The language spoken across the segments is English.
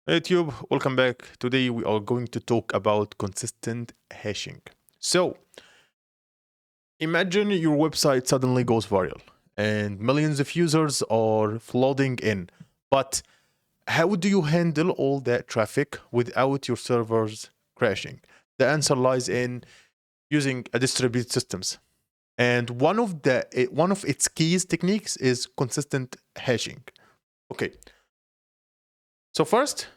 Hey YouTube, welcome back. Today we are going to talk about consistent hashing. So, imagine your website suddenly goes viral and millions of users are flooding in. But how do you handle all that traffic without your servers crashing? The answer lies in using a distributed systems. And one of its keys techniques is consistent hashing. Okay. So first,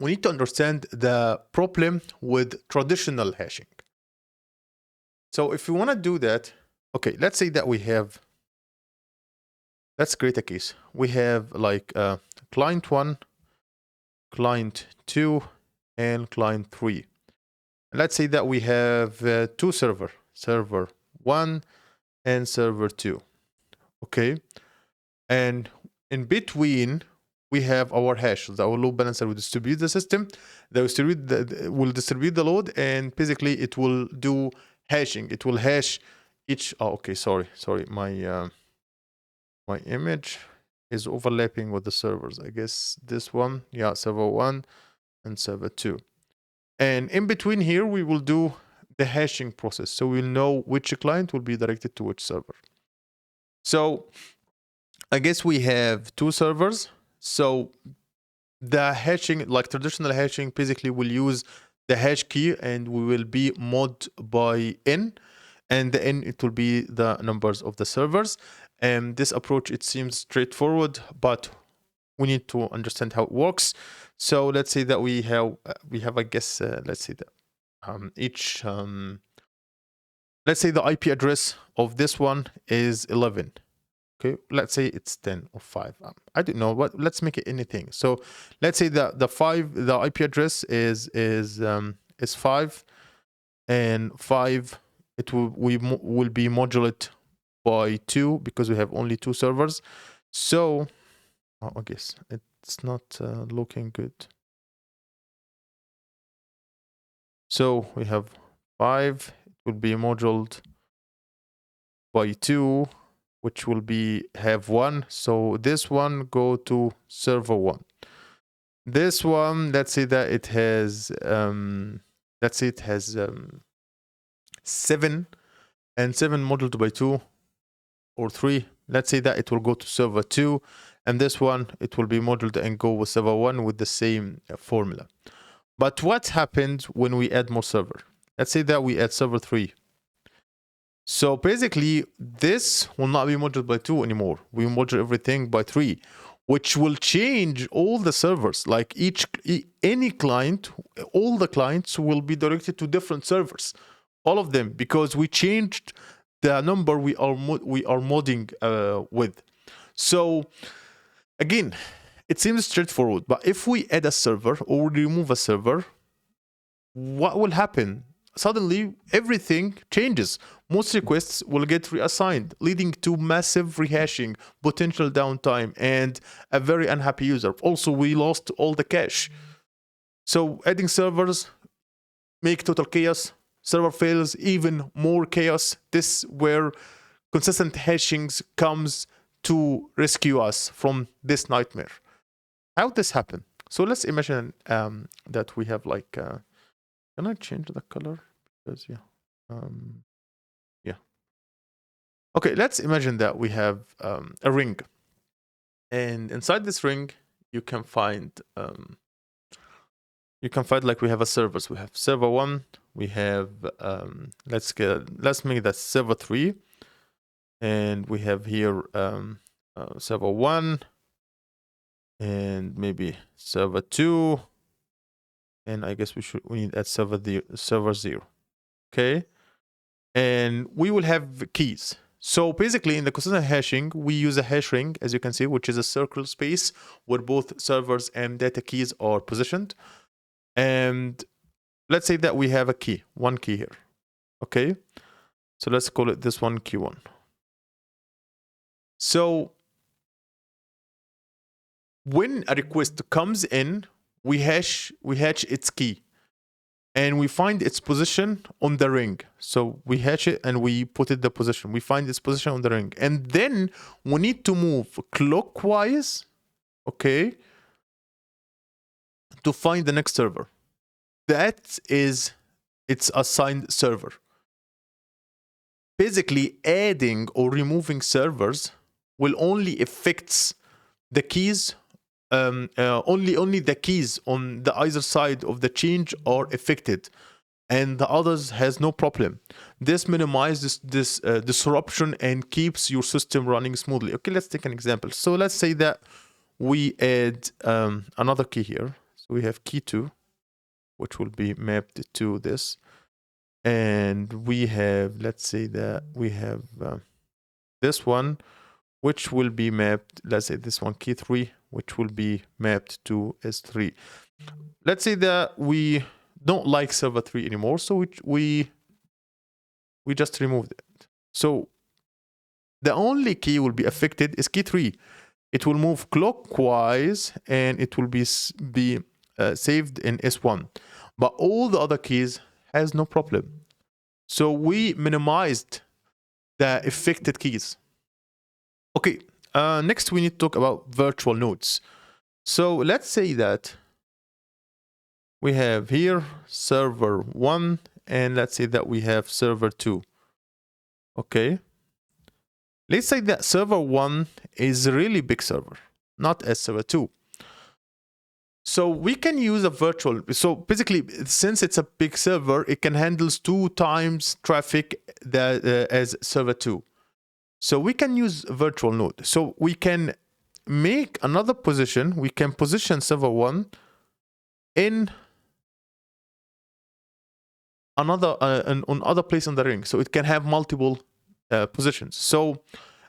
we need to understand the problem with traditional hashing. So if we want to do that, okay, let's say that let's create a case. We have like client 1, client 2, and client 3. Let's say that we have two server 1 and server 2. Okay. And in between, we have our hash. Our load balancer will distribute the system. They will distribute the load, and basically it will do hashing. It will hash each. Oh, okay. Sorry. My image is overlapping with the servers. I guess this one, yeah, server 1 and server 2. And in between here, we will do the hashing process. So we'll know which client will be directed to which server. So I guess we have two servers. So the hashing, like traditional hashing, basically will use the hash key and we will be mod by n, and the n, it will be the numbers of the servers. And this approach, it seems straightforward, but we need to understand how it works. So let's say that we have I guess let's say that each let's say the IP address of this one is 11. Okay, let's say it's 10 or 5. I don't know, but let's make it anything. So let's say that the IP address is 5, and 5 will be modulated by 2 because we have only two servers. So I guess it's not looking good. So we have 5, it will be modulated by 2, which will be have 1. So this one go to server 1. This one, let's say that it has 7, and 7 modeled by 2 or 3. Let's say that it will go to server 2, and this one, it will be modeled and go with server 1 with the same formula. But what happens when we add more server? Let's say that we add server 3. So basically, this will not be modeled by 2 anymore. We model everything by 3, which will change all the servers. Like any client, all the clients will be directed to different servers, all of them, because we changed the number we are modding with. So again, it seems straightforward, but if we add a server or remove a server, what will happen? Suddenly, everything changes. Most requests will get reassigned, leading to massive rehashing, potential downtime, and a very unhappy user. Also, we lost all the cache. So adding servers make total chaos. Server fails, even more chaos. This where consistent hashings comes to rescue us from this nightmare. How this happen? So let's imagine that we have like. Can I change the color? Because yeah. Okay, let's imagine that we have a ring, and inside this ring, you can find like we have a servers. We have server 1. We have let's make that server 3, and we have here server 1, and maybe server 2, and I guess we need at server 0. Okay, and we will have keys. So basically, in the consistent hashing, we use a hash ring, as you can see, which is a circle space where both servers and data keys are positioned. And let's say that we have a key, one key here. Okay, so let's call it this one key1. So when a request comes in, we hash its key, and we find its position on the ring. So we hash it and we put it the position. We find its position on the ring. And then we need to move clockwise, okay, to find the next server. That is its assigned server. Basically, adding or removing servers will only affect the keys. Only the keys on the either side of the change are affected, and the others has no problem. This minimizes this disruption and keeps your system running smoothly. Okay, let's take an example. So let's say that we add another key here. So we have key 2, which will be mapped to this. And we have, let's say that we have this one, which will be mapped, let's say this one, key 3, which will be mapped to S3. Let's say that we don't like server 3 anymore, so we just removed it. So the only key will be affected is key 3. It will move clockwise and it will be saved in S1. But all the other keys has no problem. So we minimized the affected keys. Okay, next we need to talk about virtual nodes. So let's say that we have here server 1 and let's say that we have server 2. Okay. Let's say that server 1 is a really big server, not as server 2. So we can use a virtual. So basically, since it's a big server, it can handle 2 times traffic that, as server 2. So we can use a virtual node. So we can make another position. We can position server 1 in another on other place on the ring. So it can have multiple positions. So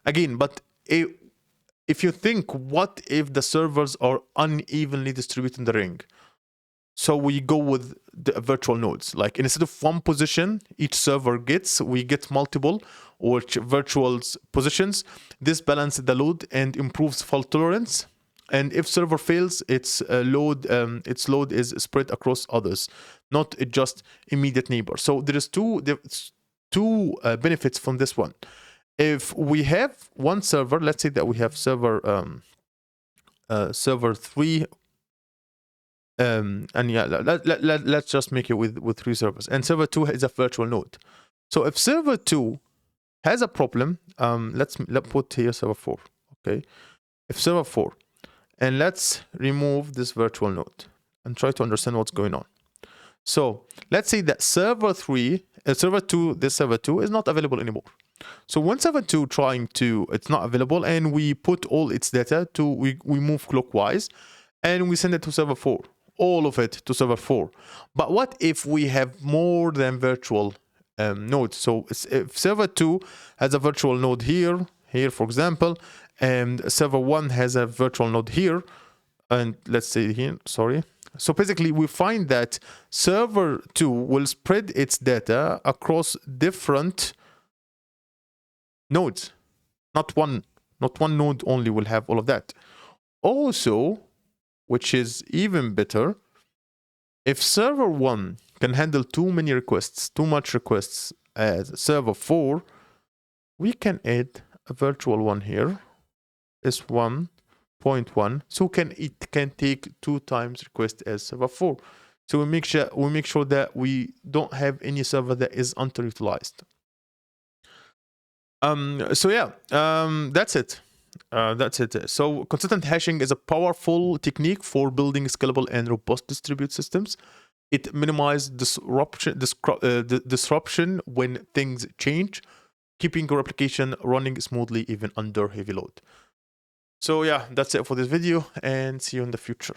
again, but if you think, what if the servers are unevenly distributed in the ring? So we go with the virtual nodes. Like instead of one position each server gets, we get multiple or virtual positions. This balances the load and improves fault tolerance. And if server fails, its load is spread across others, not just immediate neighbors. So there is two benefits from this one. If we have one server, let's say that we have server 3, and yeah, let's just make it with 3 servers, and server 2 is a virtual node. So if server 2 has a problem, let's put here server 4. Okay, if server 4, and let's remove this virtual node and try to understand what's going on. So let's say that server 2 is not available anymore. So when server 2 it's not available, and we put all its data to, we move clockwise and we send it to server 4, all of it to server 4. But what if we have more than virtual nodes? So if server 2 has a virtual node here for example, and server 1 has a virtual node here, and let's say here, sorry. So basically we find that server 2 will spread its data across different nodes. Not one node only will have all of that. Also, which is even better, if server 1 can handle too much requests as server 4, we can add a virtual one here, is 1.1, so it can take 2 times request as server 4. So we make sure that we don't have any server that is underutilized. So yeah, that's it. So consistent hashing is a powerful technique for building scalable and robust distributed systems. It minimizes disruption when things change, keeping your application running smoothly even under heavy load. So yeah, that's it for this video, and see you in the future.